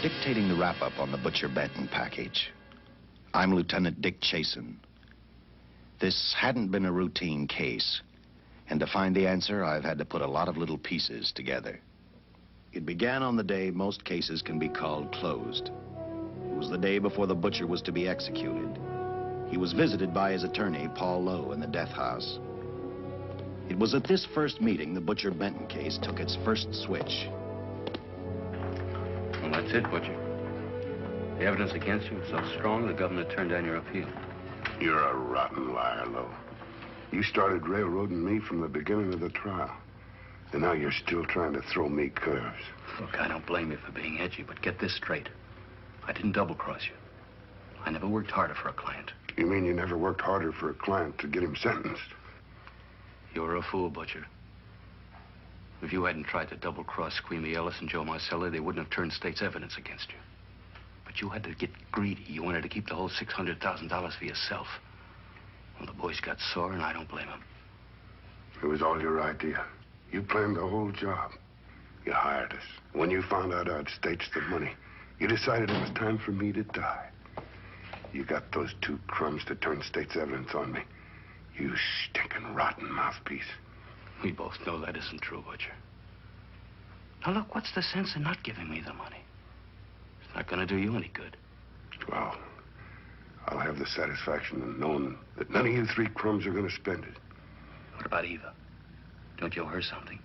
Dictating the wrap-up on the Butcher Benton package, I'm Lieutenant Dick Chasen. This hadn't been a routine case, and to find the answer, I've had to put a lot of little pieces together. It began on the day most cases can be called closed. It was the day before the butcher was to be executed. He was visited by his attorney, Paul Lowe, in the death house. It was at this first meeting the Butcher Benton case took its first switch. Well, that's it, Butcher. The evidence against you is so strong, the governor turned down your appeal. You're a rotten liar, Lowe. You started railroading me from the beginning of the trial. And now you're still trying to throw me curves. Look, I don't blame you for being edgy, but get this straight. I didn't double-cross you. I never worked harder for a client. You mean you never worked harder for a client to get him sentenced? You're a fool, Butcher. If you hadn't tried to double-cross Squeamy Ellis and Joe Marcelli, they wouldn't have turned state's evidence against you. But you had to get greedy. You wanted to keep the whole $600,000 for yourself. Well, the boys got sore, and I don't blame them. It was all your idea. You planned the whole job. You hired us. When you found out I'd staged the money, you decided it was time for me to die. You got those two crumbs to turn state's evidence on me. You stinking rotten mouthpiece. We both know that isn't true, Butcher. Now, look, what's the sense in not giving me the money? It's not going to do you any good. Well, I'll have the satisfaction of knowing that none of you three crumbs are going to spend it. What about Eva? Don't you owe her something?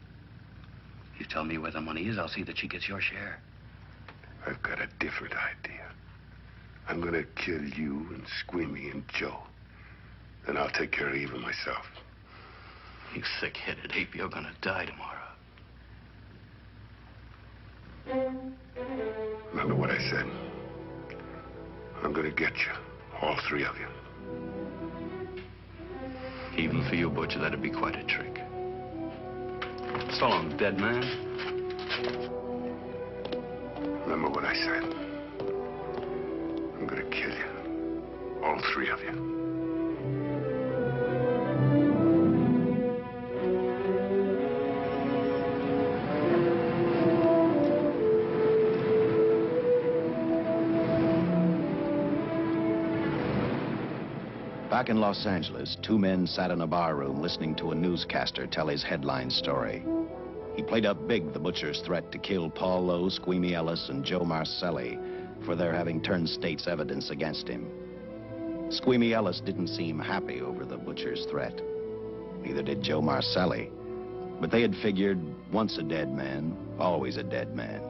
If you tell me where the money is, I'll see that she gets your share. I've got a different idea. I'm going to kill you and Squeamy and Joe. Then I'll take care of Eva myself. You thick-headed ape, you're going to die tomorrow. Remember what I said. I'm going to get you. All three of you. Even for you, Butcher, that'd be quite a trick. So long, dead man. Remember what I said. I'm going to kill you. All three of you. Back in Los Angeles, two men sat in a bar room listening to a newscaster tell his headline story. He played up big the butcher's threat to kill Paul Lowe, Squeamy Ellis, and Joe Marcelli for their having turned state's evidence against him. Squeamy Ellis didn't seem happy over the butcher's threat. Neither did Joe Marcelli. But they had figured, once a dead man, always a dead man.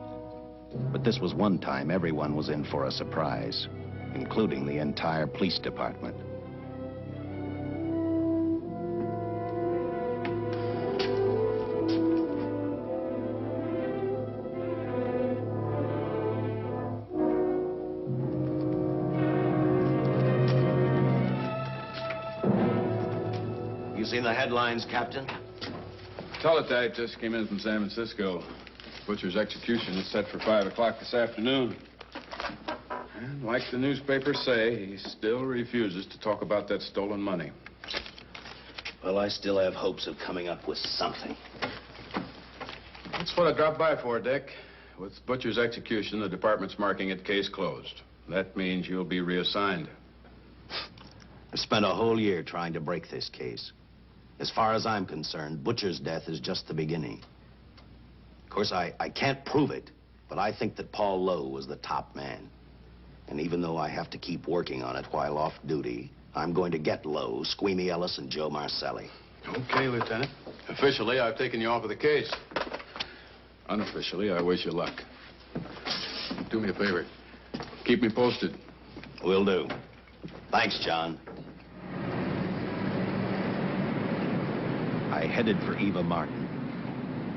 But this was one time everyone was in for a surprise, including the entire police department. You seen the headlines, Captain? Teletype just came in from San Francisco. Butcher's execution is set for 5 o'clock this afternoon. And like the newspapers say, he still refuses to talk about that stolen money. Well, I still have hopes of coming up with something. That's what I dropped by for, Dick. With Butcher's execution, the department's marking it case closed. That means you'll be reassigned. I've spent a whole year trying to break this case. As far as I'm concerned, Butcher's death is just the beginning. Of course, I can't prove it, but I think that Paul Lowe was the top man. And even though I have to keep working on it while off duty, I'm going to get Lowe, Squeamy Ellis, and Joe Marcelli. Okay, Lieutenant. Officially, I've taken you off of the case. Unofficially, I wish you luck. Do me a favor. Keep me posted. Will do. Thanks, John. I headed for Eva Martin.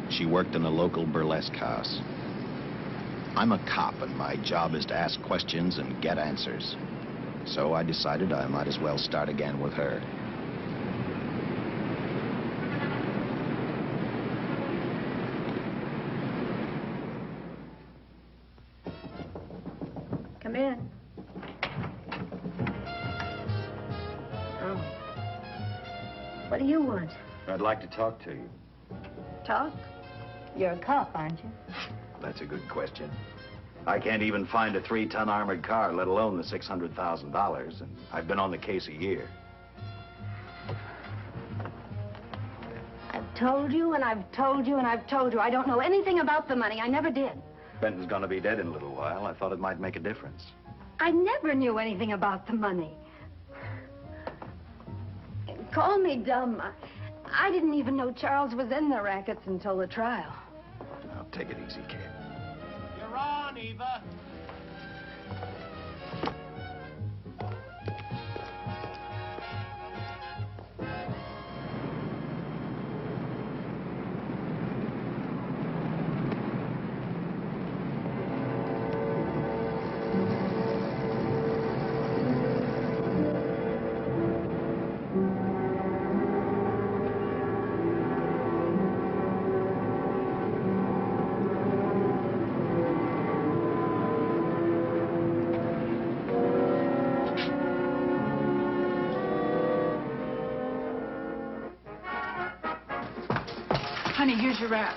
She worked in a local burlesque house. I'm a cop, and my job is to ask questions and get answers. So I decided I might as well start again with her. Come in. Oh. What do you want? I'd like to talk to you. Talk? You're a cop, aren't you? That's a good question. I can't even find a 3-ton armored car, let alone the $600,000, and I've been on the case a year. I've told you, and I've told you, and I've told you. I don't know anything about the money. I never did. Benton's gonna be dead in a little while. I thought it might make a difference. I never knew anything about the money. Call me dumb. I didn't even know Charles was in the rackets until the trial. Now, take it easy, kid. You're on, Eva. Honey, here's your wrap.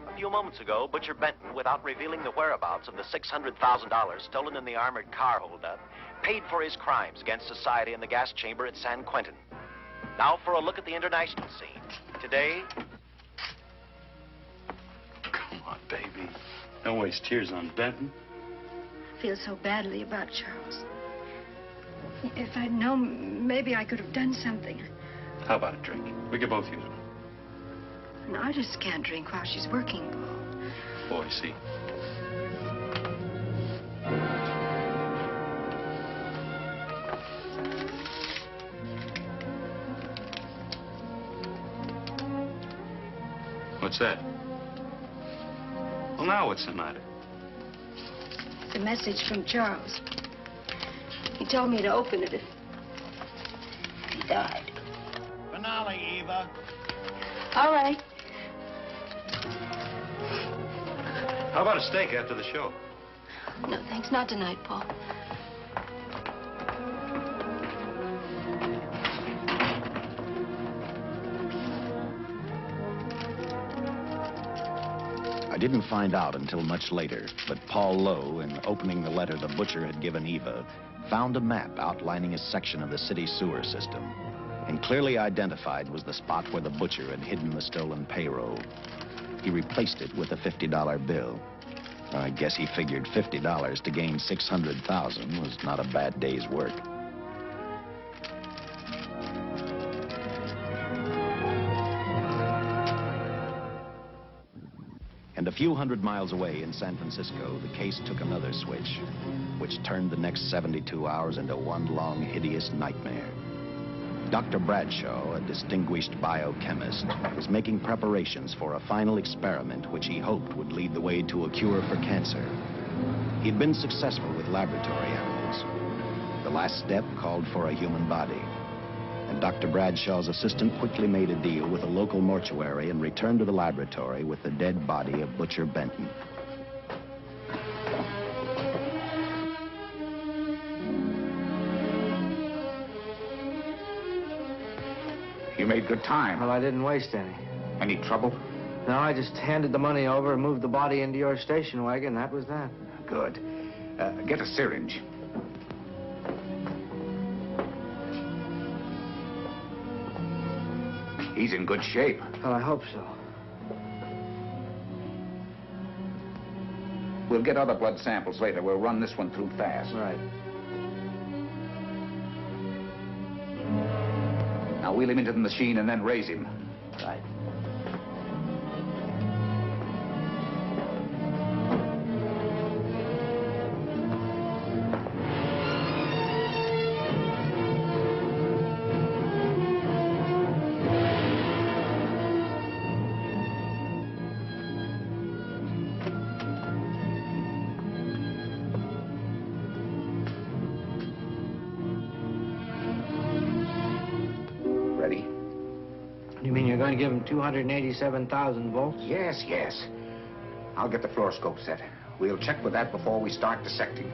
A few moments ago, Butcher Benton, without revealing the whereabouts of the $600,000 stolen in the armored car holdup, paid for his crimes against society in the gas chamber at San Quentin. Now for a look at the international scene. Today... Come on, baby. Don't waste tears on Benton. I feel so badly about Charles. If I'd known, maybe I could have done something. How about a drink? We could both use one. An artist can't drink while she's working, Paul. Boy, see. What's that? Well, now what's the matter? It's a message from Charles. He told me to open it if he died. Finale, Eva. All right. How about a steak after the show? No, thanks. Not tonight, Paul. I didn't find out until much later, but Paul Lowe, in opening the letter the butcher had given Eva, found a map outlining a section of the city sewer system, and clearly identified was the spot where the butcher had hidden the stolen payroll. He replaced it with a $50 bill. I guess he figured $50 to gain $600,000 was not a bad day's work. And a few hundred miles away in San Francisco, the case took another switch, which turned the next 72 hours into one long, hideous nightmare. Dr. Bradshaw, a distinguished biochemist, was making preparations for a final experiment which he hoped would lead the way to a cure for cancer. He'd been successful with laboratory animals. The last step called for a human body. And Dr. Bradshaw's assistant quickly made a deal with a local mortuary and returned to the laboratory with the dead body of Butcher Benton. You made good time. Well, I didn't waste any. Any trouble? No, I just handed the money over and moved the body into your station wagon. That was that. Good. Get a syringe. He's in good shape. Well, I hope so. We'll get other blood samples later. We'll run this one through fast. Right. Now wheel him into the machine and then raise him. Right. You mean you're going to give him 287,000 volts? Yes, yes. I'll get the fluoroscope set. We'll check with that before we start dissecting.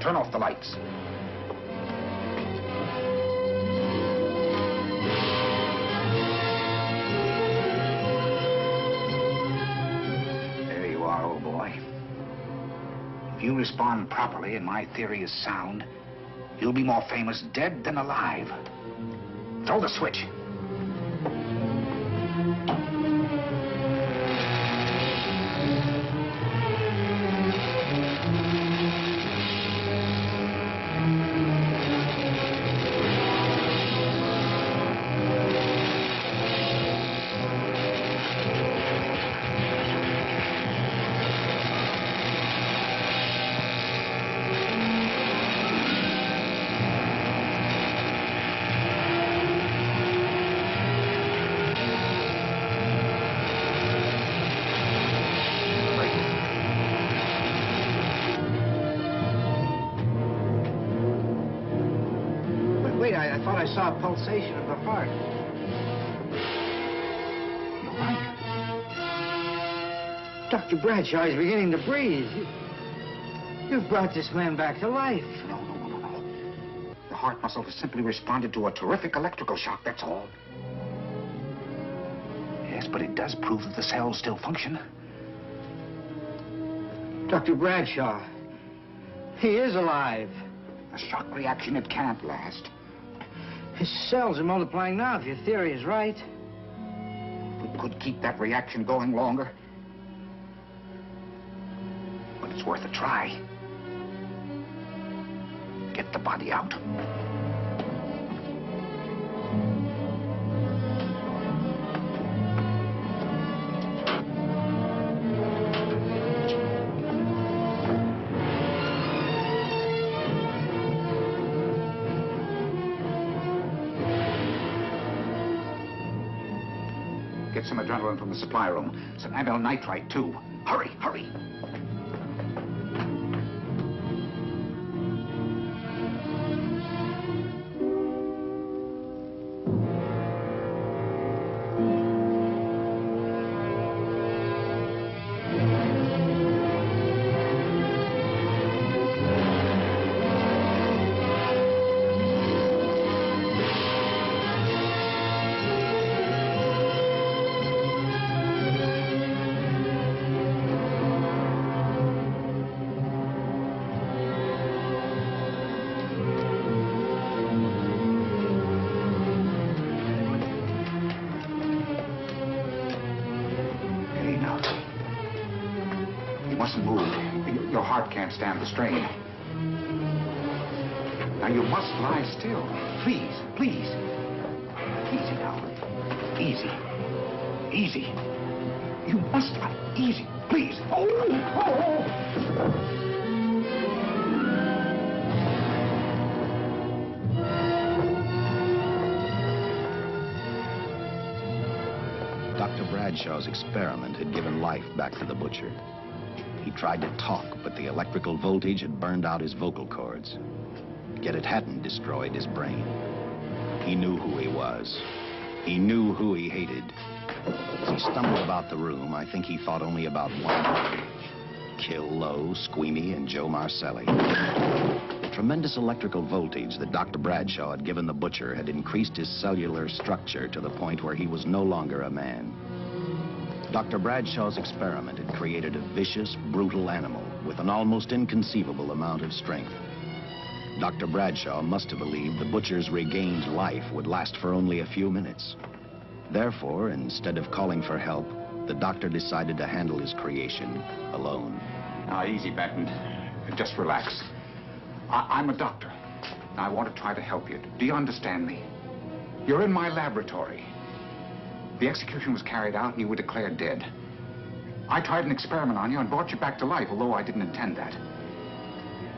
Turn off the lights. There you are, old boy. If you respond properly and my theory is sound, you'll be more famous dead than alive. Throw the switch. Wait, I thought I saw a pulsation of the heart. You're right. Dr. Bradshaw is beginning to breathe. You've brought this man back to life. No. The heart muscle has simply responded to a terrific electrical shock, that's all. Yes, but it does prove that the cells still function. Dr. Bradshaw, he is alive. A shock reaction, it can't last. His cells are multiplying now, if your theory is right. We could keep that reaction going longer. But it's worth a try. Get the body out. Get some adrenaline from the supply room. Some amyl nitrite, too. Hurry, hurry. Your heart can't stand the strain. Now, you must lie still. Please, please. Easy now. Easy. Easy. You must lie. Easy, please. Oh! Dr. Bradshaw's experiment had given life back to the butcher. He tried to talk, but the electrical voltage had burned out his vocal cords. Yet it hadn't destroyed his brain. He knew who he was. He knew who he hated. As he stumbled about the room, I think he thought only about one word: kill Lowe, Squeamy, and Joe Marcelli. The tremendous electrical voltage that Dr. Bradshaw had given the butcher had increased his cellular structure to the point where he was no longer a man. Dr. Bradshaw's experiment had created a vicious, brutal animal with an almost inconceivable amount of strength. Dr. Bradshaw must have believed the butcher's regained life would last for only a few minutes. Therefore, instead of calling for help, the doctor decided to handle his creation alone. Now, easy, Benton. Just relax. I'm a doctor. I want to try to help you. Do you understand me? You're in my laboratory. The execution was carried out and you were declared dead. I tried an experiment on you and brought you back to life, although I didn't intend that.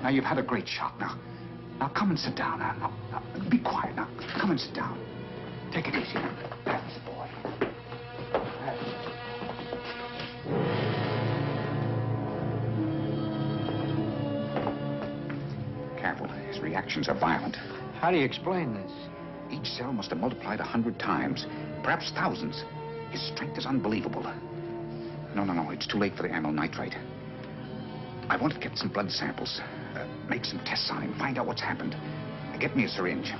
Now, you've had a great shock. Now come and sit down. Now, be quiet. Now, come and sit down. Take it easy. That's the boy. Careful. His reactions are violent. How do you explain this? Each cell must have multiplied 100 times. perhaps thousands. His strength is unbelievable. No, it's too late for the amyl nitrite. I want to get some blood samples, make some tests on him, find out what's happened. Get me a syringe.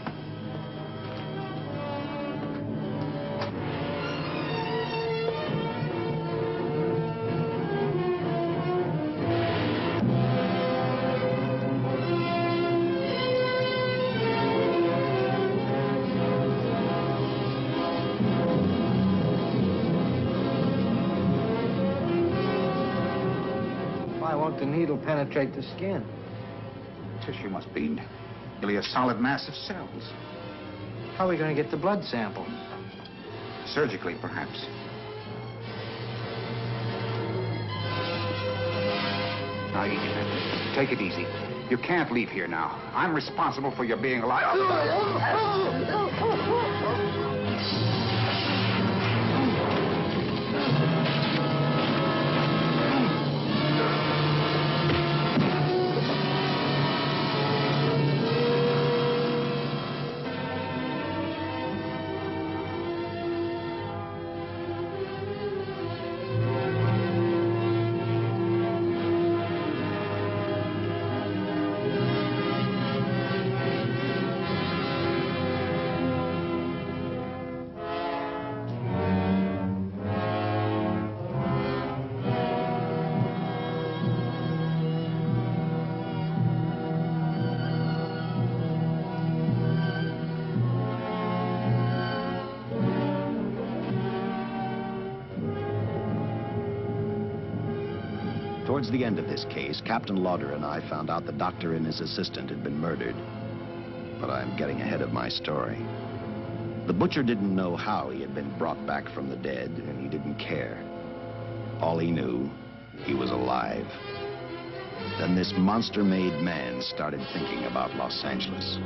Why won't the needle penetrate the skin? Tissue must be nearly a solid mass of cells. How are we going to get the blood sample? Surgically, perhaps. Now, Edith, take it easy. You can't leave here now. I'm responsible for your being alive. Towards the end of this case, Captain Lauder and I found out the doctor and his assistant had been murdered. But I'm getting ahead of my story. The butcher didn't know how he had been brought back from the dead, and he didn't care. All he knew, he was alive. Then this monster-made man started thinking about Los Angeles.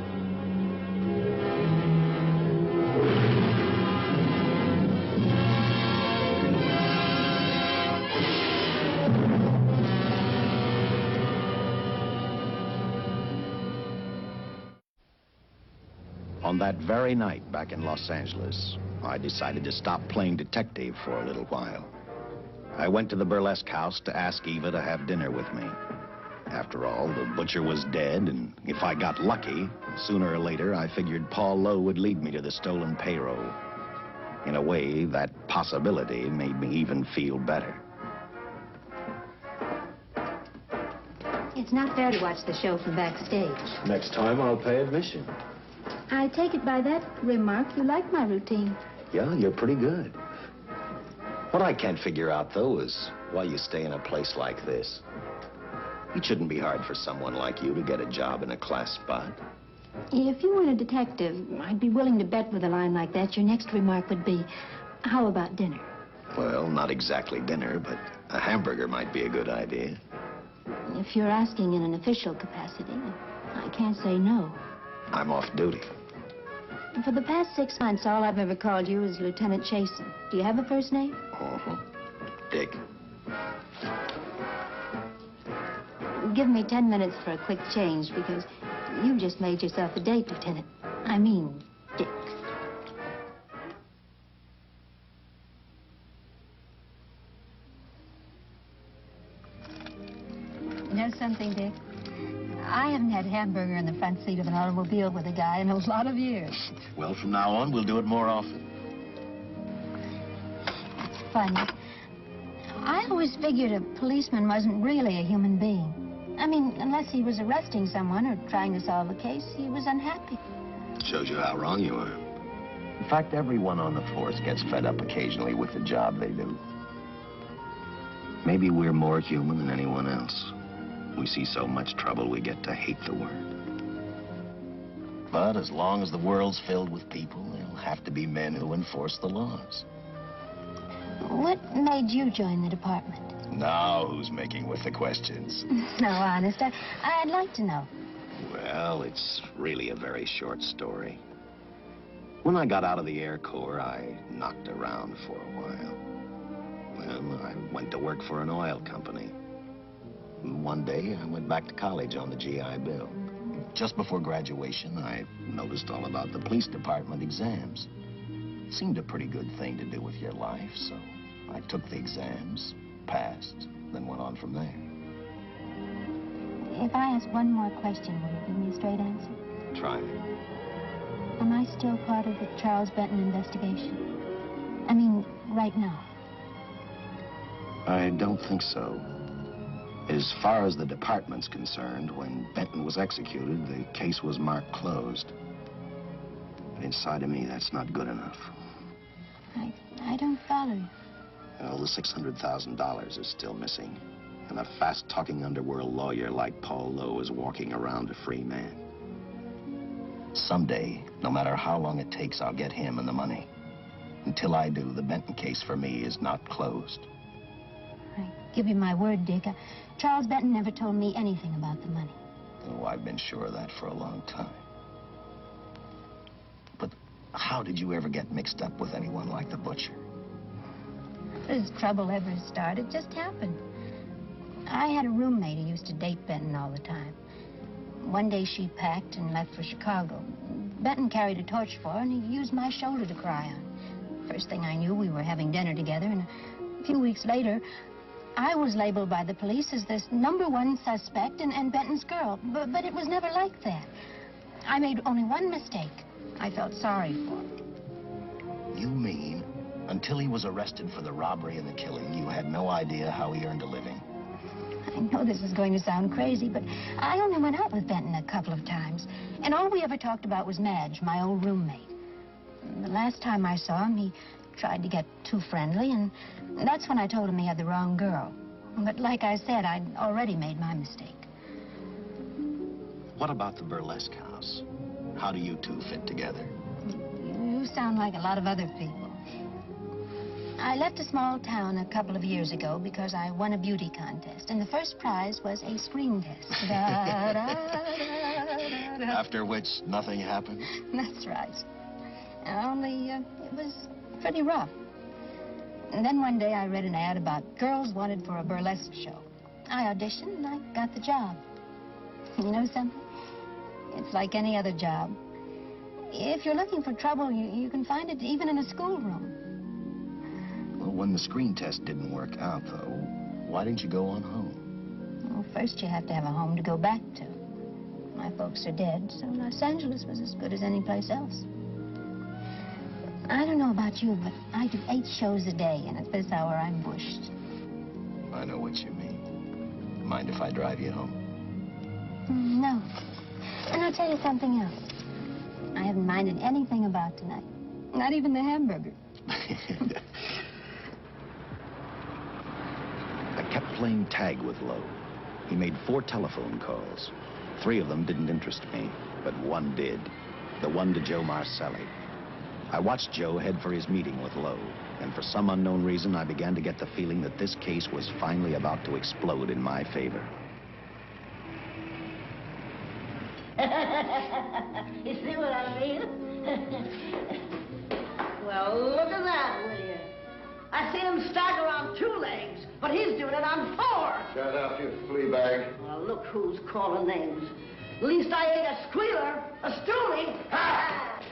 On that very night back in Los Angeles, I decided to stop playing detective for a little while. I went to the burlesque house to ask Eva to have dinner with me. After all, the butcher was dead, and if I got lucky, sooner or later, I figured Paul Lowe would lead me to the stolen payroll. In a way, that possibility made me even feel better. It's not fair to watch the show from backstage. Next time, I'll pay admission. I take it by that remark you like my routine. Yeah, you're pretty good. What I can't figure out, though, is why you stay in a place like this. It shouldn't be hard for someone like you to get a job in a class spot. If you weren't a detective, I'd be willing to bet with a line like that your next remark would be, how about dinner? Well, not exactly dinner, but a hamburger might be a good idea. If you're asking in an official capacity, I can't say no. I'm off duty. For the past 6 months, all I've ever called you is Lieutenant Chasen. Do you have a first name? Uh-huh. Dick. Give me 10 minutes for a quick change, because you just made yourself a date, Lieutenant. I mean, Dick. You know something, Dick? I haven't had hamburger in the front seat of an automobile with a guy in a lot of years. Well, from now on, we'll do it more often. It's funny. I always figured a policeman wasn't really a human being. I mean, unless he was arresting someone or trying to solve a case, he was unhappy. Shows you how wrong you are. In fact, everyone on the force gets fed up occasionally with the job they do. Maybe we're more human than anyone else. We see so much trouble, we get to hate the word. But as long as the world's filled with people, there'll have to be men who enforce the laws. What made you join the department? Now who's making with the questions? No, honest, I'd like to know. Well, it's really a very short story. When I got out of the Air Corps, I knocked around for a while. Well, I went to work for an oil company. One day, I went back to college on the GI Bill. Just before graduation, I noticed all about the police department exams. Seemed a pretty good thing to do with your life, so I took the exams, passed, then went on from there. If I ask one more question, will you give me a straight answer? Try me. Am I still part of the Charles Benton investigation? I mean, right now. I don't think so. As far as the department's concerned, when Benton was executed, the case was marked closed. But inside of me, that's not good enough. I don't follow you. Well, the $600,000 is still missing. And a fast-talking underworld lawyer like Paul Lowe is walking around a free man. Someday, no matter how long it takes, I'll get him and the money. Until I do, the Benton case for me is not closed. I give you my word, Dick. Charles Benton never told me anything about the money. Oh, I've been sure of that for a long time. But how did you ever get mixed up with anyone like the butcher? This trouble ever started just happened. I had a roommate who used to date Benton all the time. One day she packed and left for Chicago. Benton carried a torch for her, and he used my shoulder to cry on. First thing I knew, we were having dinner together, and a few weeks later, I was labeled by the police as this #1 suspect and Benton's girl. But it was never like that. I made only one mistake. I felt sorry for him. You mean, until he was arrested for the robbery and the killing, you had no idea how he earned a living? I know this is going to sound crazy, but I only went out with Benton a couple of times. And all we ever talked about was Madge, my old roommate. And the last time I saw him, he tried to get too friendly, and that's when I told him he had the wrong girl. But like I said, I'd already made my mistake. What about the burlesque house? How do you two fit together? You sound like a lot of other people. I left a small town a couple of years ago because I won a beauty contest, and the first prize was a screen test. After which, nothing happened? That's right. Only, it was pretty rough. And then one day I read an ad about girls wanted for a burlesque show. I auditioned, and I got the job. You know something? It's like any other job. If you're looking for trouble, you can find it even in a schoolroom. Well, when the screen test didn't work out, though, why didn't you go on home? Well, first you have to have a home to go back to. My folks are dead, so Los Angeles was as good as any place else. I don't know about you, but I do 8 shows a day, and at this hour I'm bushed. I know what you mean. Mind if I drive you home? No. And I'll tell you something else. I haven't minded anything about tonight. Not even the hamburger. I kept playing tag with Lowe. He made 4 telephone calls. 3 of them didn't interest me, but one did. The one to Joe Marcelli. I watched Joe head for his meeting with Lowe, and for some unknown reason, I began to get the feeling that this case was finally about to explode in my favor. You see what I mean? Well, look at that, will you? I see him stagger on 2 legs, but he's doing it on 4. Shut up, you flea bag. Well, look who's calling names. At least I ain't a squealer, a stoolie.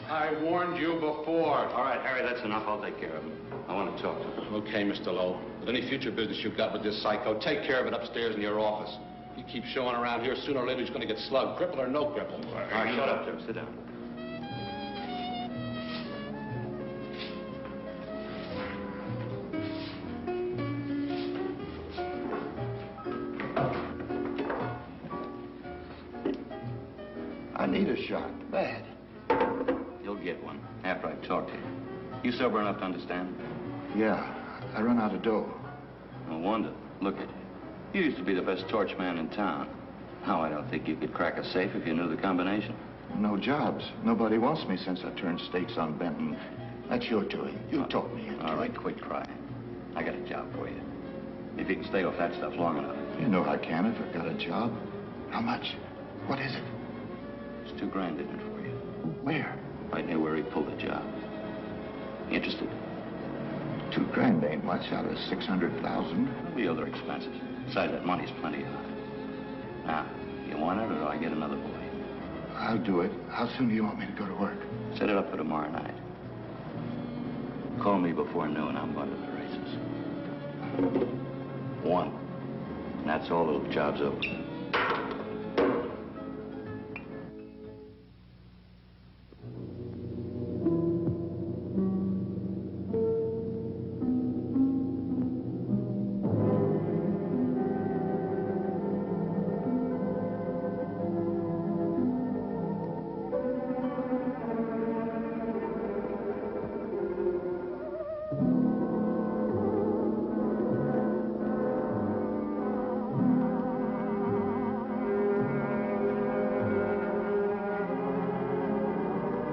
I warned you before. All right, Harry, that's enough. I'll take care of him. I want to talk to him. Okay, Mr. Lowe. But any future business you've got with this psycho, take care of it upstairs in your office. You keep showing around here, sooner or later he's going to get slugged, cripple or no cripple. All right, shut up, Joe. Sit down. I need a shot, bad. You'll get one after I talk to you. You sober enough to understand? Yeah, I run out of dough. No wonder. Look at you. You used to be the best torch man in town. Now, I don't think you could crack a safe if you knew the combination. No jobs. Nobody wants me since I turned stakes on Benton. That's your doing. You taught me. All right, quit crying. I got a job for you. If you can stay off that stuff long enough. You know I can if I've got a job. How much? What is it? There's $2 grand in it for you. Where? Right near where he pulled the job. Interested? $2 grand ain't much out of 600,000. There'll be other expenses. Besides, that money's plenty of it. Now, you want it, or do I get another boy? I'll do it. How soon do you want me to go to work? Set it up for tomorrow night. Call me before noon. I'm going to the races. 1. And that's all. The job's over.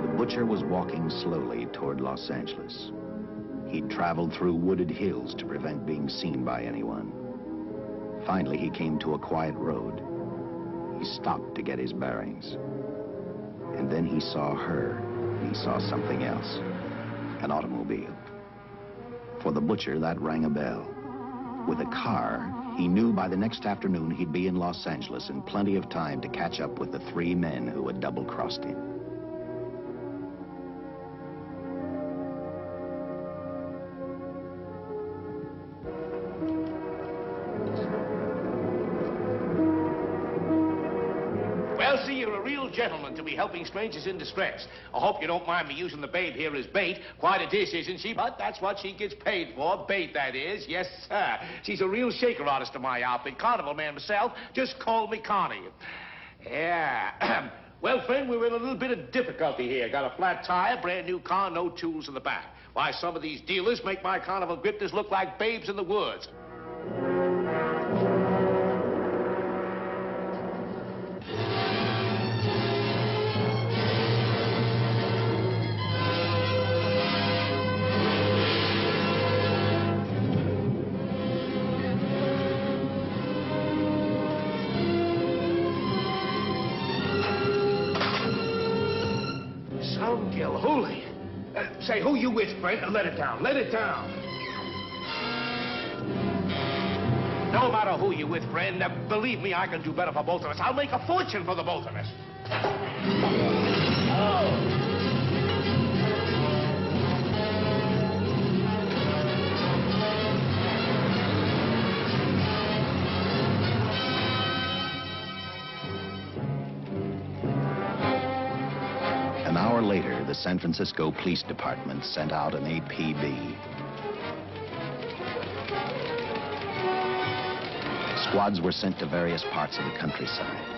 The butcher was walking slowly toward Los Angeles. He'd traveled through wooded hills to prevent being seen by anyone. Finally, he came to a quiet road. He stopped to get his bearings. And then he saw her. He saw something else. An automobile. For the butcher, that rang a bell. With a car, he knew by the next afternoon he'd be in Los Angeles in plenty of time to catch up with the 3 men who had double-crossed him. Well, see, you're a real gentleman to be helping strangers in distress. I hope you don't mind me using the babe here as bait. Quite a dish, isn't she? But that's what she gets paid for. Bait, that is. Yes, sir. She's a real shaker artist of my outfit. Carnival man myself. Just call me Connie. Yeah. Well, friend, we're in a little bit of difficulty here. Got a flat tire, brand new car, no tools in the back. Why, some of these dealers make my carnival grifters look like babes in the woods. Holy. Say, who you with, friend? Let it down. Let it down. No matter who you with, friend, believe me, I can do better for both of us. I'll make a fortune for the both of us. Oh. An hour later, the San Francisco Police Department sent out an APB. Squads were sent to various parts of the countryside.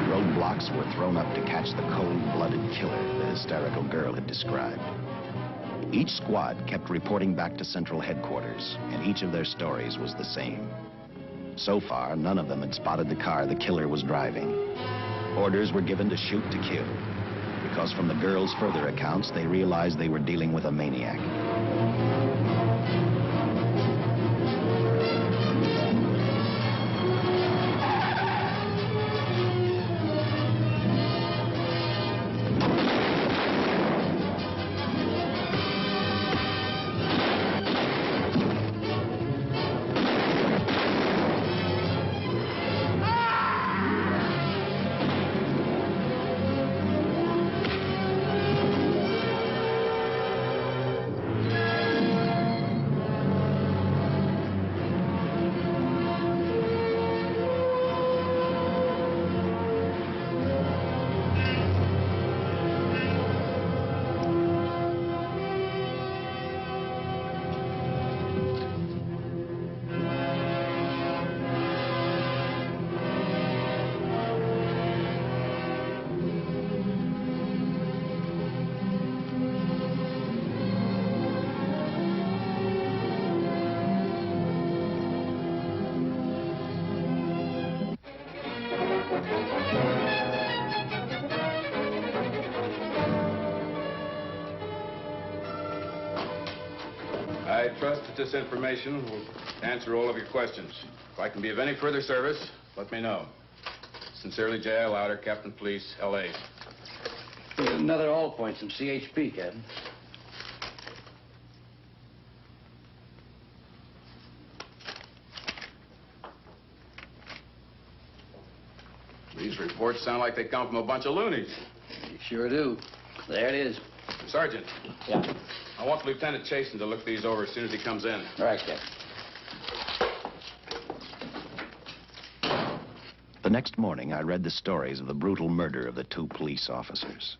Roadblocks were thrown up to catch the cold-blooded killer the hysterical girl had described. Each squad kept reporting back to Central Headquarters, and each of their stories was the same. So far, none of them had spotted the car the killer was driving. Orders were given to shoot to kill, because from the girls' further accounts, they realized they were dealing with a maniac. I trust that this information will answer all of your questions. If I can be of any further service, let me know. Sincerely, J.I. Louder, Captain Police, L.A. Another all points from CHP, Captain. These reports sound like they come from a bunch of loonies. You sure do. There it is. Sergeant. Yeah. I want Lieutenant Chasen to look these over as soon as he comes in. All right, Captain. The next morning, I read the stories of the brutal murder of the 2 police officers.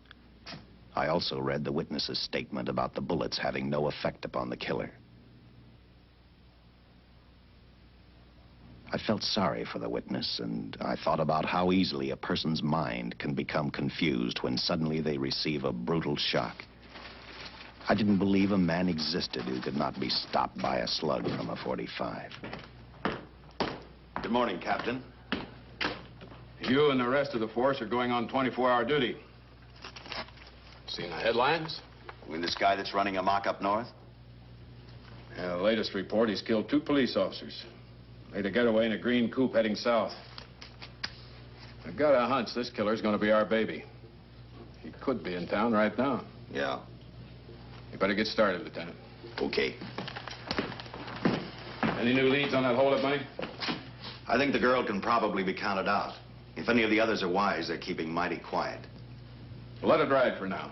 I also read the witness's statement about the bullets having no effect upon the killer. I felt sorry for the witness, and I thought about how easily a person's mind can become confused when suddenly they receive a brutal shock. I didn't believe a man existed who could not be stopped by a slug from a .45. Good morning, Captain. You and the rest of the force are going on 24-hour duty. Seen the headlines? You mean this guy that's running amok up north? Yeah, the latest report, he's killed 2 police officers. Made a getaway in a green coupe heading south. I've got a hunch this killer's gonna be our baby. He could be in town right now. Yeah. You better get started, Lieutenant. Okay. Any new leads on that holdup money? I think the girl can probably be counted out. If any of the others are wise, they're keeping mighty quiet. Well, let it ride for now.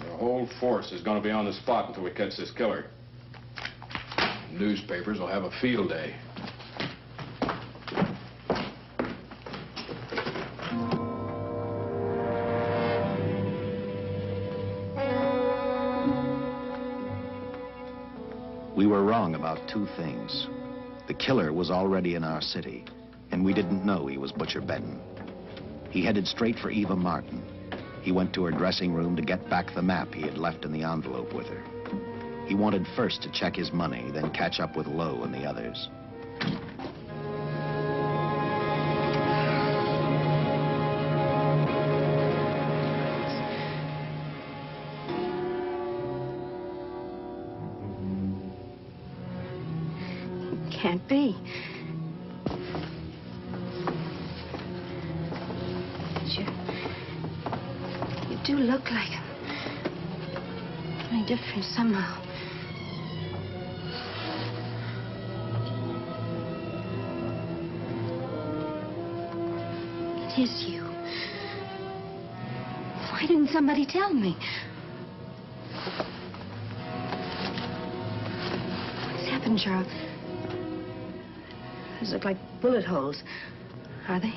The whole force is gonna be on the spot until we catch this killer. Newspapers will have a field day. We were wrong about 2 things. The killer was already in our city, and we didn't know he was Butcher Benton. He headed straight for Eva Martin. He went to her dressing room to get back the map he had left in the envelope with her. He wanted first to check his money, then catch up with Lowe and the others. Can't be. You do look like him. Only different somehow. It is you. Why didn't somebody tell me? What's happened, Charles? Those look like bullet holes. Are they?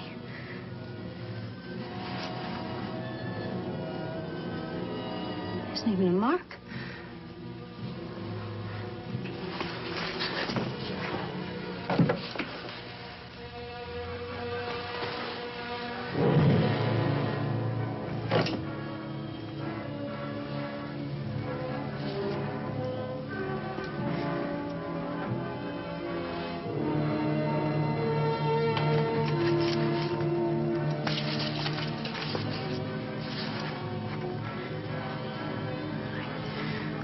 There isn't even a mark.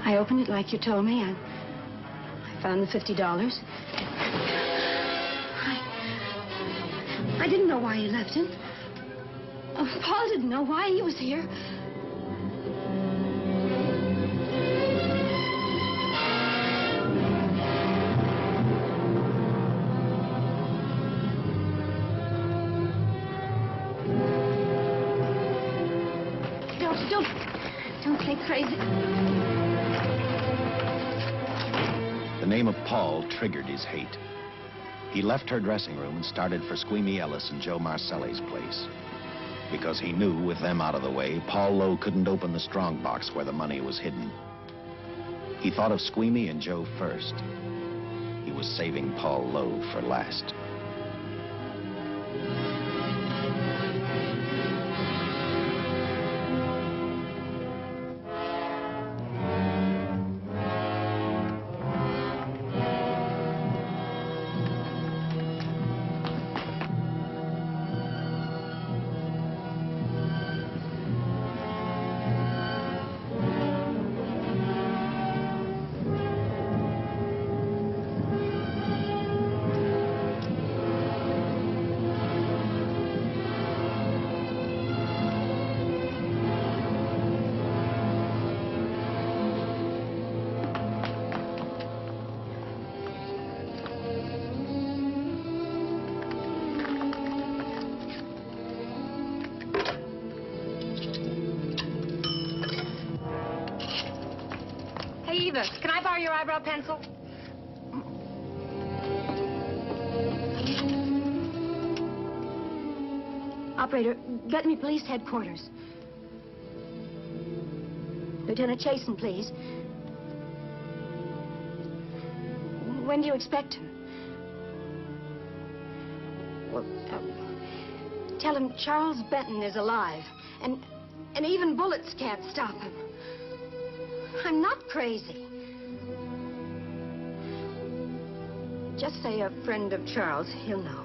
I opened it like you told me. I found the $50. I didn't know why you left him. Oh, Paul didn't know why he was here. Don't get crazy. The name of Paul triggered his hate. He left her dressing room and started for Squeamy Ellis and Joe Marcelli's place. Because he knew, with them out of the way, Paul Lowe couldn't open the strong box where the money was hidden. He thought of Squeamy and Joe first. He was saving Paul Lowe for last. borrow your eyebrow pencil? Operator, get me police headquarters. Lieutenant Chasen, please. When do you expect him? Well, tell him Charles Benton is alive, and even bullets can't stop him. I'm not crazy. Just say a friend of Charles. He'll know.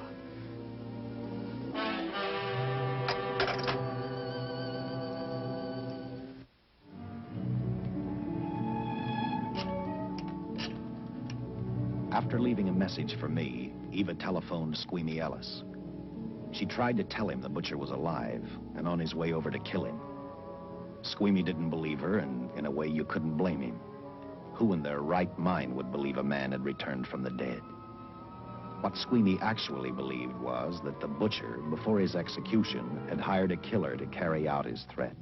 After leaving a message for me, Eva telephoned Squeamy Ellis. She tried to tell him the butcher was alive and on his way over to kill him. Squeamy didn't believe her, and in a way you couldn't blame him. Who in their right mind would believe a man had returned from the dead? What Squeamy actually believed was that the butcher, before his execution, had hired a killer to carry out his threat.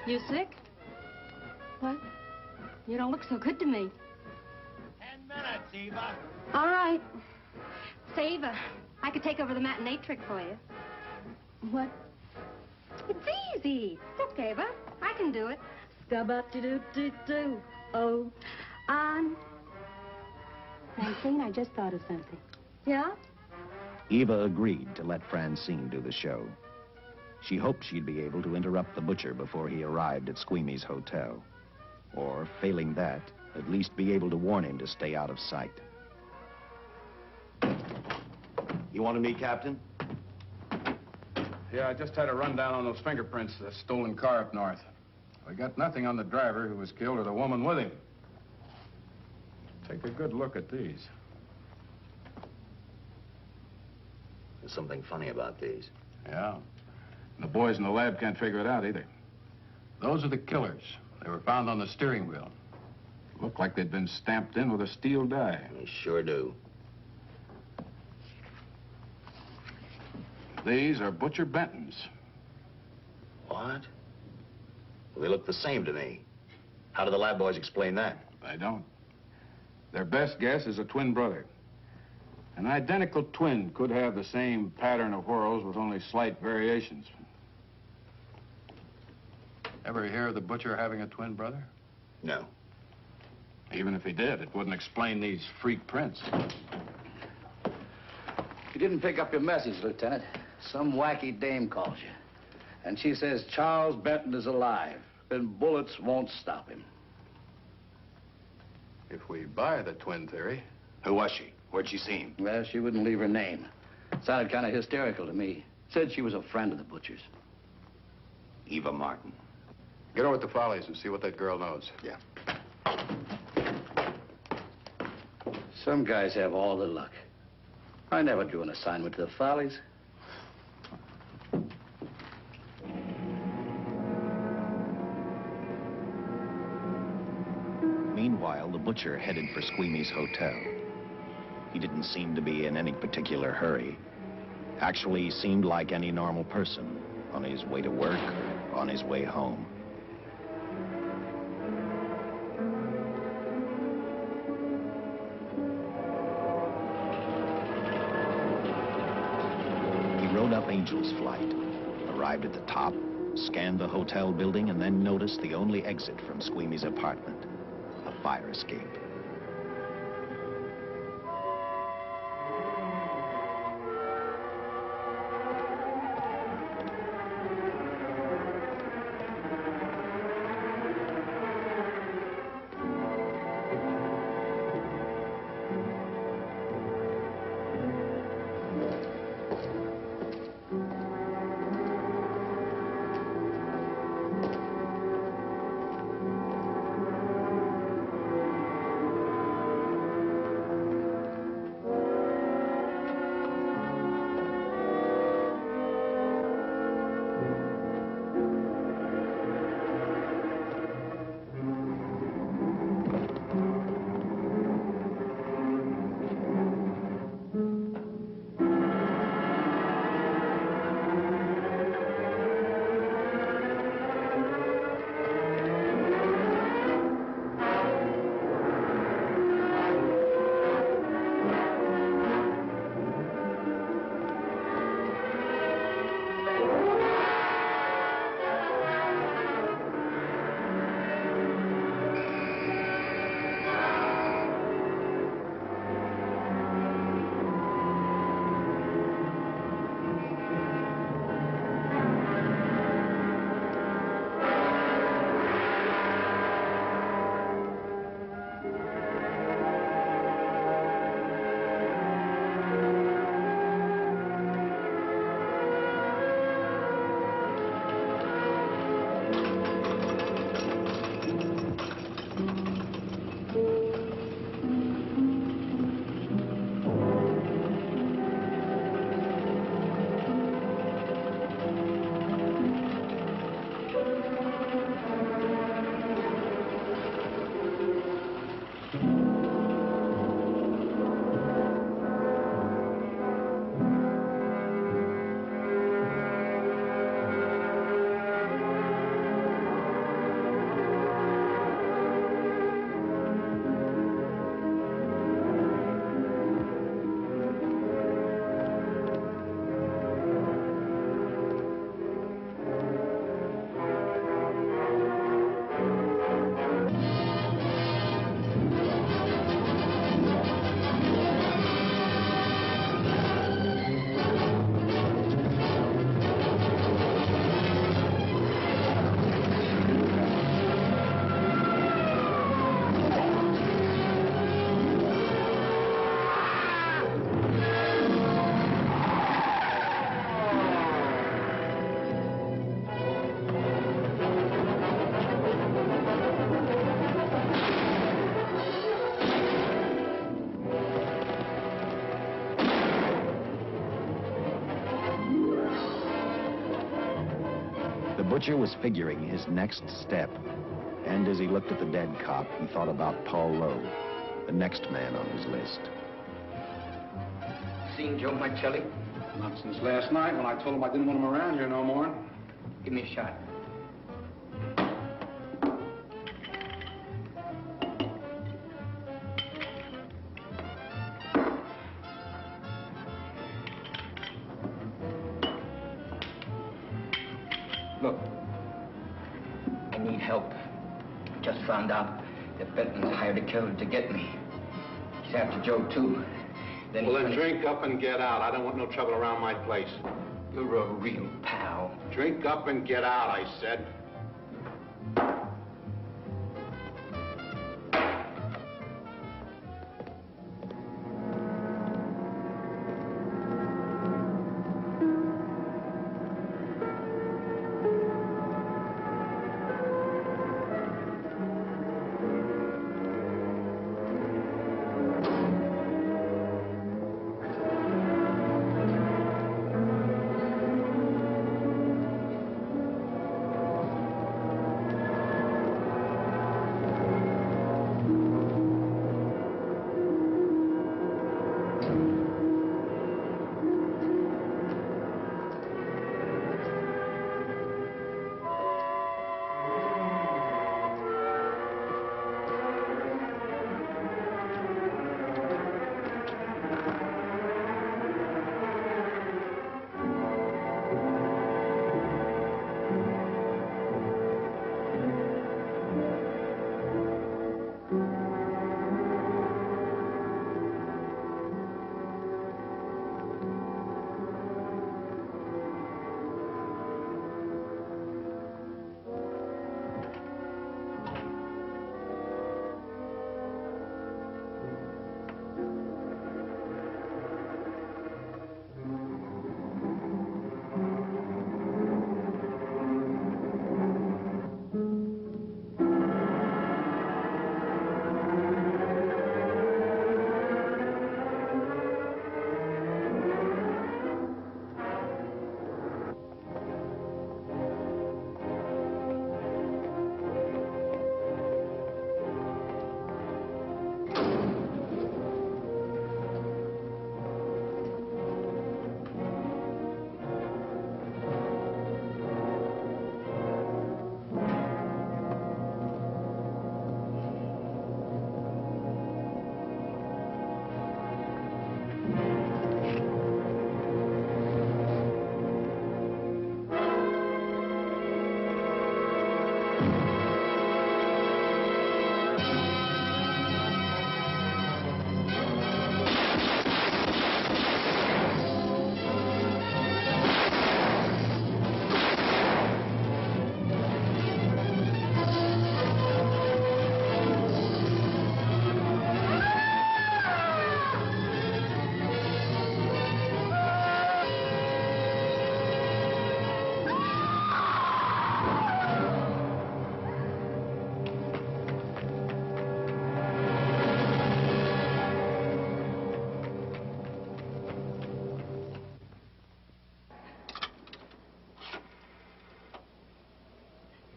You sick? What? You don't look so good to me. 10 minutes, Eva. All right. Say, Eva, I could take over the matinee trick for you. What? It's easy. Look, Eva, I can do it. Scabba-doo-doo-doo-doo. Oh, on. Francine, I just thought of something. Yeah? Eva agreed to let Francine do the show. She hoped she'd be able to interrupt the butcher before he arrived at Squeamy's hotel. Or, failing that, at least be able to warn him to stay out of sight. You wanted me, Captain? Yeah, I just had a rundown on those fingerprints of the stolen car up north. We got nothing on the driver who was killed or the woman with him. Take a good look at these. There's something funny about these. Yeah. The boys in the lab can't figure it out either. Those are the killers. They were found on the steering wheel. Looked like they'd been stamped in with a steel die. They sure do. These are Butcher Benton's. What? Well, they look the same to me. How do the lab boys explain that? They don't. Their best guess is a twin brother. An identical twin could have the same pattern of whorls with only slight variations. Ever hear of the butcher having a twin brother? No. Even if he did, it wouldn't explain these freak prints. You didn't pick up your message, Lieutenant. Some wacky dame calls you. And she says Charles Benton is alive. Then bullets won't stop him. If we buy the twin theory... Who was she? Where'd she see him? Well, she wouldn't leave her name. Sounded kind of hysterical to me. Said she was a friend of the butcher's. Eva Martin. Get over to the Follies and see what that girl knows. Yeah. Some guys have all the luck. I never drew an assignment to the Follies. Meanwhile, the butcher headed for Squeamy's hotel. He didn't seem to be in any particular hurry. Actually, he seemed like any normal person, on his way to work or on his way home. He rode up Angel's Flight, arrived at the top, scanned the hotel building, and then noticed the only exit from Squeamy's apartment, a fire escape. The butcher was figuring his next step. And as he looked at the dead cop, he thought about Paul Lowe, the next man on his list. Seen Joe Marcelli? Not since last night when I told him I didn't want him around here no more. Give me a shot. Look, I need help. Just found out that Benton's hired a killer to get me. He's after Joe, too. Well, then drink up and get out. I don't want no trouble around my place. You're a real pal. Drink up and get out, I said.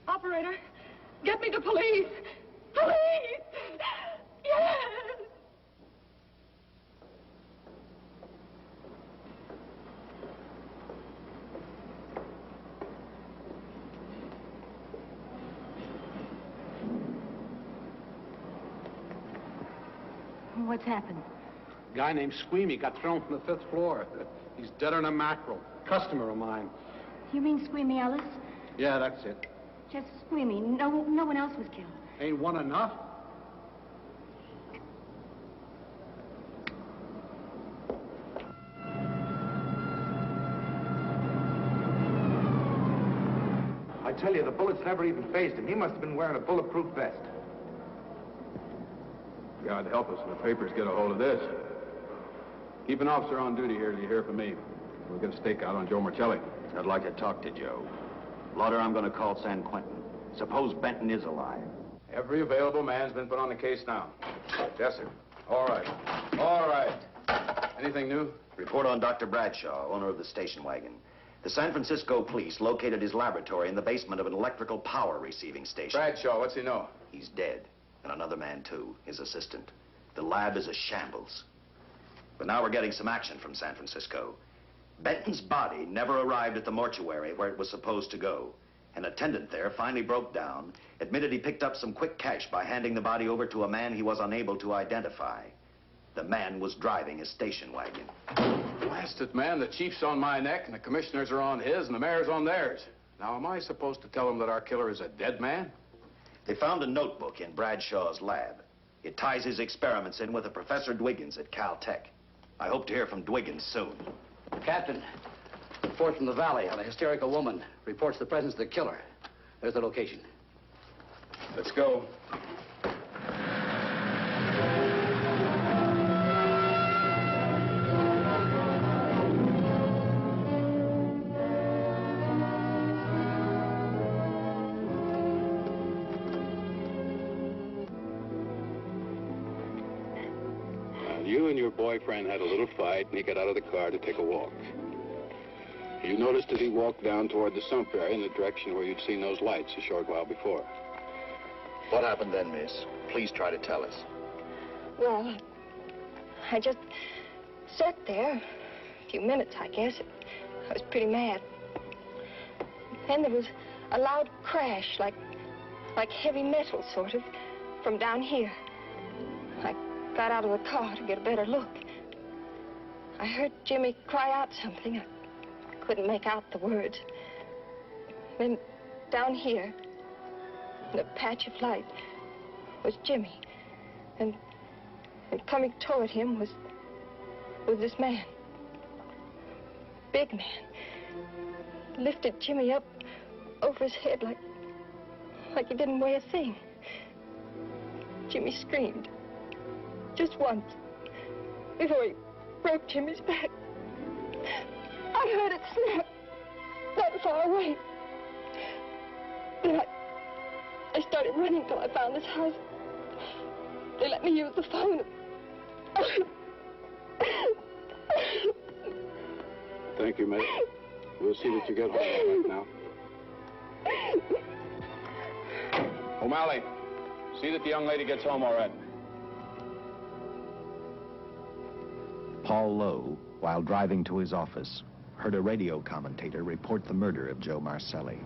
Operator, get me the police. Police! Yes! What's happened? A guy named Squeamy got thrown from the 5th floor. He's deader than a mackerel. Customer of mine. You mean Squeamy Ellis? Yeah, that's it. Just Squeamy. No one else was killed. Ain't one enough? I tell you, the bullets never even phased him. He must have been wearing a bulletproof vest. God help us when the papers get a hold of this. Keep an officer on duty here till you hear from me. We'll get a stakeout on Joe Marcelli. I'd like to talk to Joe. Lauder, I'm going to call San Quentin. Suppose Benton is alive. Every available man's been put on the case now. Yes, sir. All right. All right. Anything new? Report on Dr. Bradshaw, owner of the station wagon. The San Francisco police located his laboratory in the basement of an electrical power receiving station. Bradshaw, what's he know? He's dead. And another man, too, his assistant. The lab is a shambles. But now we're getting some action from San Francisco. Benton's body never arrived at the mortuary where it was supposed to go. An attendant there finally broke down, admitted he picked up some quick cash by handing the body over to a man he was unable to identify. The man was driving a station wagon. Blasted man, the chief's on my neck, and the commissioners are on his, and the mayor's on theirs. Now, am I supposed to tell them that our killer is a dead man? They found a notebook in Bradshaw's lab. It ties his experiments in with a Professor Dwiggins at Caltech. I hope to hear from Dwiggins soon. Captain, report from the valley on a hysterical woman. Reports the presence of the killer. There's the location. Let's go. You and your boyfriend had a little fight, and he got out of the car to take a walk. You noticed as he walked down toward the sump area in the direction where you'd seen those lights a short while before. What happened then, miss? Please try to tell us. Well, I just sat there a few minutes, I guess. I was pretty mad. Then there was a loud crash, like heavy metal, sort of, from down here. I got out of the car to get a better look. I heard Jimmy cry out something. I couldn't make out the words. Then down here, in a patch of light, was Jimmy. And coming toward him was this man. Big man. Lifted Jimmy up over his head like he didn't weigh a thing. Jimmy screamed. Just once, before he broke Jimmy's back. I heard it snap, not far away. Then I started running till I found this house. They let me use the phone. Thank you, mate. We'll see that you get home all right now. O'Malley, see that the young lady gets home all right. Paul Lowe, while driving to his office, heard a radio commentator report the murder of Joe Marcelli.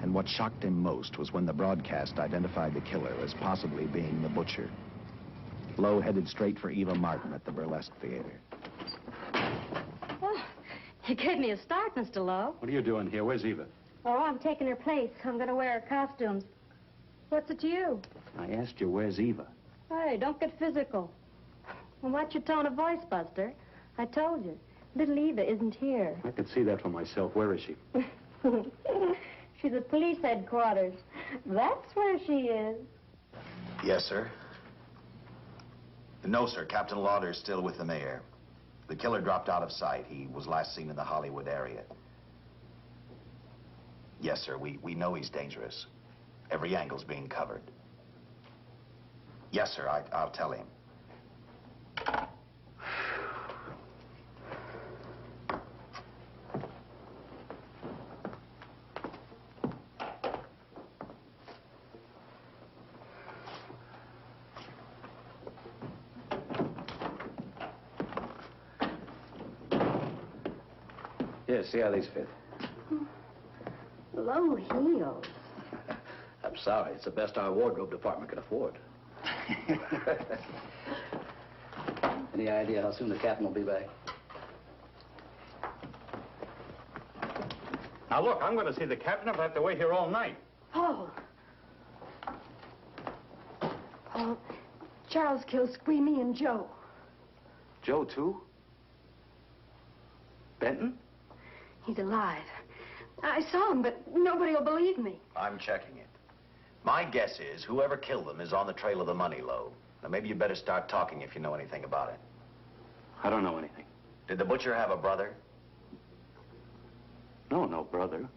And what shocked him most was when the broadcast identified the killer as possibly being the butcher. Lowe headed straight for Eva Martin at the Burlesque Theater. Oh, you gave me a start, Mr. Lowe. What are you doing here? Where's Eva? Oh, I'm taking her place. I'm going to wear her costumes. What's it to you? I asked you, where's Eva? Hey, don't get physical. Well, watch your tone of voice, Buster. I told you. Little Eva isn't here. I could see that for myself. Where is she? She's at police headquarters. That's where she is. Yes, sir. No, sir. Captain Lauder's still with the mayor. The killer dropped out of sight. He was last seen in the Hollywood area. Yes, sir. We know he's dangerous. Every angle's being covered. Yes, sir. I'll tell him. Here, see how these fit. Low heels. I'm sorry. It's the best our wardrobe department can afford. Any idea how soon the captain will be back? Now, look, I'm going to see the captain if I have to wait here all night. Oh. Oh, Charles killed Squeamy and Joe. Joe, too? Benton? He's alive. I saw him, but nobody will believe me. I'm checking it. My guess is whoever killed them is on the trail of the money, Lowe. Now, maybe you better start talking if you know anything about it. I don't know anything. Did the butcher have a brother? No brother.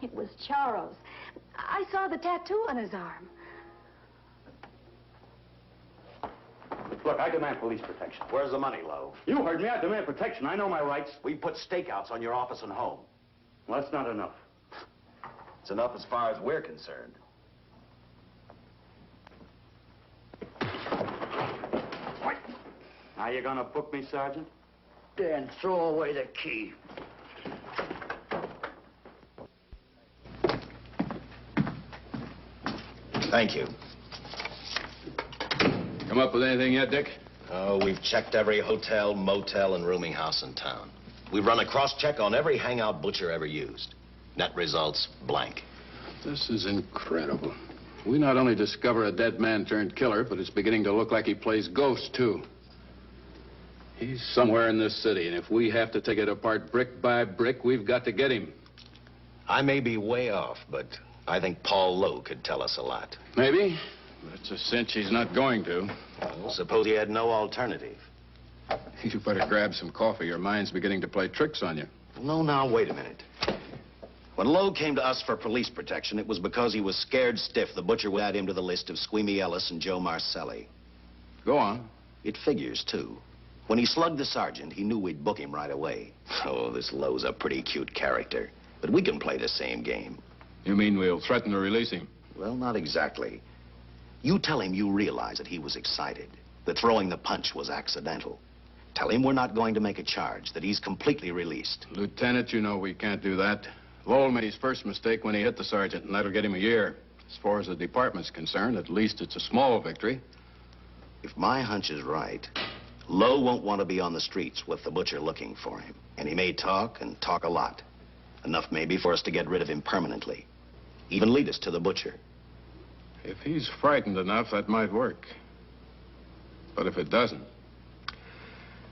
It was Charles. I saw the tattoo on his arm. Look, I demand police protection. Where's the money, Lowe? You heard me. I demand protection. I know my rights. We put stakeouts on your office and home. Well, that's not enough. It's enough as far as we're concerned. Now you gonna book me, Sergeant? Then throw away the key. Thank you. Come up with anything yet, Dick? Oh, we've checked every hotel, motel, and rooming house in town. We've run a cross-check on every hangout Butcher ever used. Net results, blank. This is incredible. We not only discover a dead man turned killer, but it's beginning to look like he plays ghost, too. He's somewhere in this city, and if we have to take it apart brick by brick, we've got to get him. I may be way off, but I think Paul Lowe could tell us a lot. Maybe. But it's a cinch he's not going to. Well, suppose he had no alternative. You better grab some coffee. Your mind's beginning to play tricks on you. No, now, wait a minute. When Lowe came to us for police protection, it was because he was scared stiff the Butcher would add him to the list of Squeamy Ellis and Joe Marcelli. Go on. It figures, too. When he slugged the sergeant, he knew we'd book him right away. Oh, this Lowe's a pretty cute character. But we can play the same game. You mean we'll threaten to release him? Well, not exactly. You tell him you realize that he was excited, that throwing the punch was accidental. Tell him we're not going to make a charge, that he's completely released. Lieutenant, you know we can't do that. Lowell made his first mistake when he hit the sergeant, and that'll get him a year. As far as the department's concerned, at least it's a small victory. If my hunch is right, Lowe won't want to be on the streets with the Butcher looking for him. And he may talk, and talk a lot. Enough maybe for us to get rid of him permanently. Even lead us to the Butcher. If he's frightened enough, that might work. But if it doesn't...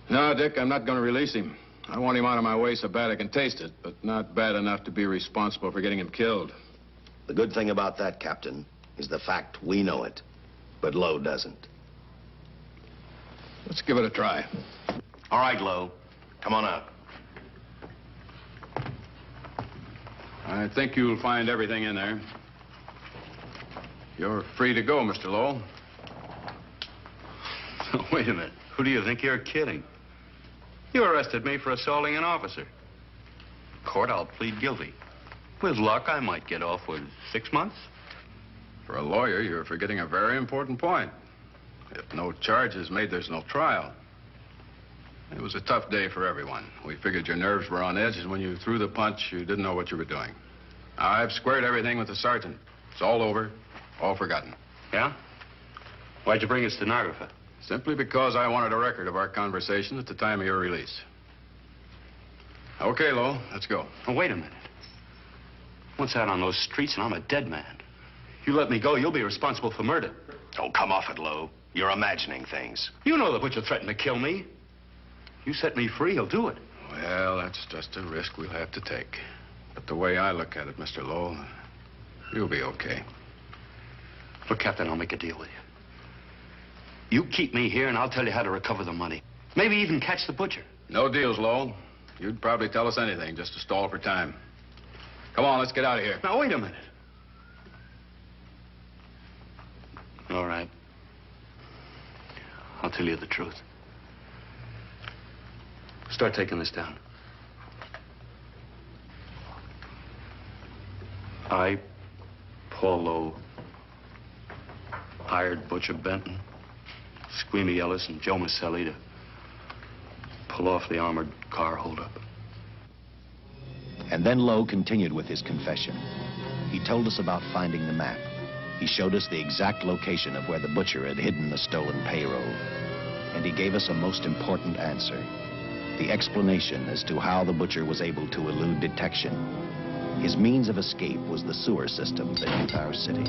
No, Dick, I'm not going to release him. I want him out of my way so bad I can taste it, but not bad enough to be responsible for getting him killed. The good thing about that, Captain, is the fact we know it, but Lowe doesn't. Let's give it a try. All right, Lowe. Come on out. I think you'll find everything in there. You're free to go, Mr. Lowell. Wait a minute. Who do you think you're kidding? You arrested me for assaulting an officer. Court, I'll plead guilty. With luck, I might get off with 6 months. For a lawyer, you're forgetting a very important point. If no charge is made, there's no trial. It was a tough day for everyone. We figured your nerves were on edge, and when you threw the punch, you didn't know what you were doing. I've squared everything with the sergeant. It's all over, all forgotten. Yeah? Why'd you bring a stenographer? Simply because I wanted a record of our conversation at the time of your release. Okay, Lowell, let's go. Oh, wait a minute. Once out on those streets and I'm a dead man. You let me go, you'll be responsible for murder. Oh, come off it, Lowe. You're imagining things. You know the Butcher threatened to kill me. You set me free, he'll do it. Well, that's just a risk we'll have to take. But the way I look at it, Mr. Lowell, you'll be okay. Look, Captain, I'll make a deal with you. You keep me here, and I'll tell you how to recover the money. Maybe even catch the Butcher. No deals, Lowell. You'd probably tell us anything just to stall for time. Come on, let's get out of here. Now, wait a minute. All right. I'll tell you the truth. Start taking this down. I, Paul Lowe, hired Butcher Benton, Squeamy Ellis, and Joe Marcelli to pull off the armored car holdup. And then Lowe continued with his confession. He told us about finding the map. He showed us the exact location of where the Butcher had hidden the stolen payroll. And he gave us a most important answer. The explanation as to how the Butcher was able to elude detection. His means of escape was the sewer system beneath our city.